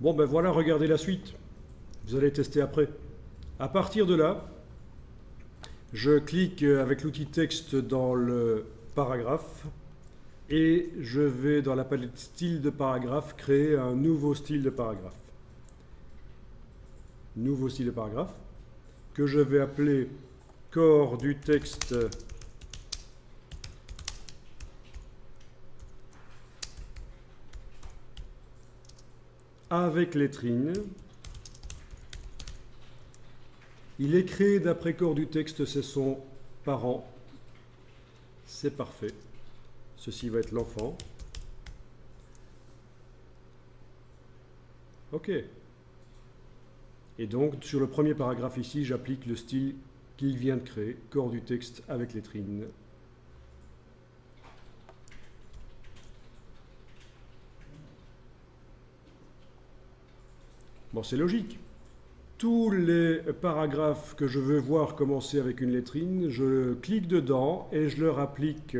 Bon, ben voilà, regardez la suite. Vous allez tester après. À partir de là, je clique avec l'outil texte dans le paragraphe et je vais dans la palette style de paragraphe créer un nouveau style de paragraphe. Nouveau style de paragraphe que je vais appeler corps du texte avec lettrine. Il est créé d'après corps du texte, c'est son parent. C'est parfait. Ceci va être l'enfant. OK. Et donc, sur le premier paragraphe ici, j'applique le style qu'il vient de créer, corps du texte avec lettrine. Bon, c'est logique. Tous les paragraphes que je veux voir commencer avec une lettrine, je clique dedans et je leur applique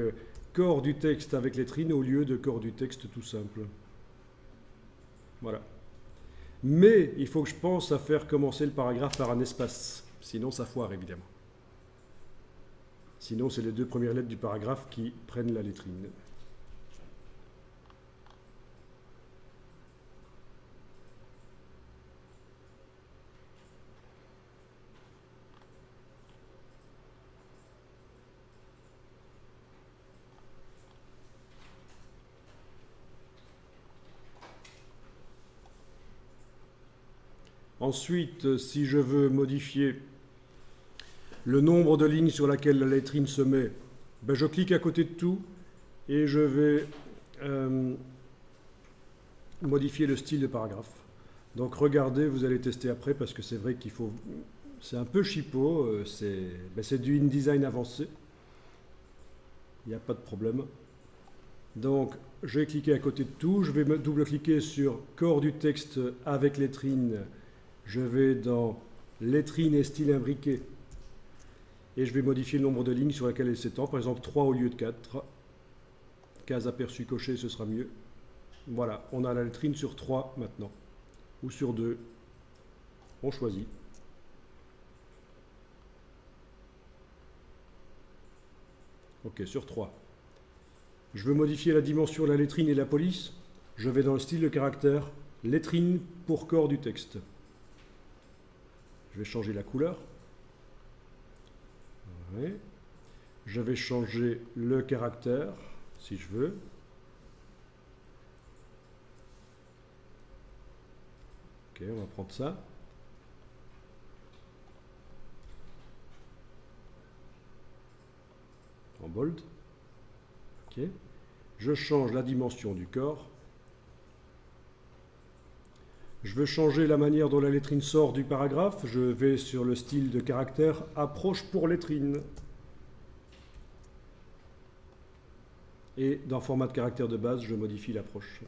corps du texte avec lettrine au lieu de corps du texte tout simple. Voilà. Mais il faut que je pense à faire commencer le paragraphe par un espace. Sinon, ça foire, évidemment. Sinon, c'est les deux premières lettres du paragraphe qui prennent la lettrine. Ensuite, si je veux modifier le nombre de lignes sur laquelle la lettrine se met, ben je clique à côté de tout et je vais modifier le style de paragraphe. Donc regardez, vous allez tester après parce que c'est vrai qu'il faut... C'est un peu chipot, c'est du InDesign avancé. Il n'y a pas de problème. Donc je vais cliquer à côté de tout, je vais double-cliquer sur corps du texte avec lettrine. Je vais dans lettrine et style imbriqué et je vais modifier le nombre de lignes sur lesquelles elle s'étend, par exemple 3 au lieu de 4. Case aperçue cochée, ce sera mieux. Voilà, on a la lettrine sur 3 maintenant, ou sur 2. On choisit. Ok, sur 3. Je veux modifier la dimension de la lettrine et la police. Je vais dans le style de caractère, lettrine pour corps du texte. Je vais changer la couleur. Ouais. Je vais changer le caractère, si je veux. Ok, on va prendre ça. En bold. Ok. Je change la dimension du corps. Je veux changer la manière dont la lettrine sort du paragraphe. Je vais sur le style de caractère approche pour lettrine. Et dans format de caractère de base, je modifie l'approche.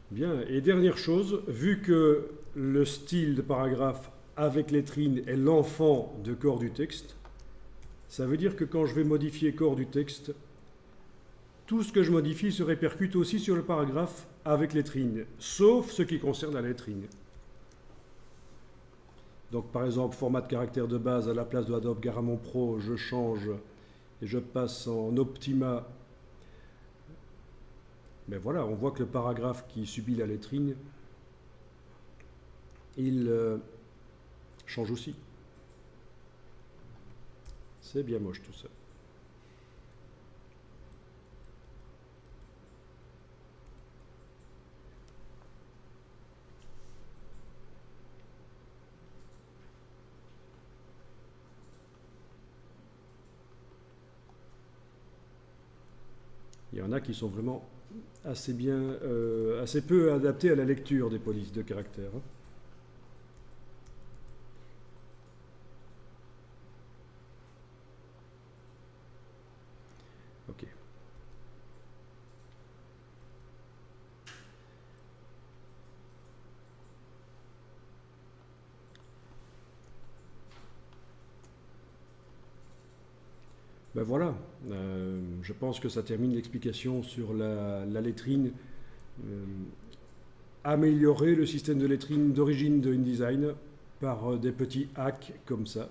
Bien, et dernière chose, vu que le style de paragraphe avec lettrine est l'enfant de corps du texte, ça veut dire que quand je vais modifier corps du texte, tout ce que je modifie se répercute aussi sur le paragraphe avec lettrine, sauf ce qui concerne la lettrine. Donc par exemple, format de caractère de base, à la place de Adobe Garamond Pro, je change et je passe en Optima. Mais voilà, on voit que le paragraphe qui subit la lettrine, il change aussi. C'est bien moche tout ça. Il y en a qui sont vraiment assez bien, assez peu adaptés à la lecture des polices de caractère. Ok. Ben voilà, je pense que ça termine l'explication sur la lettrine. Euh, Améliorer le système de lettrine d'origine de InDesign par des petits hacks comme ça.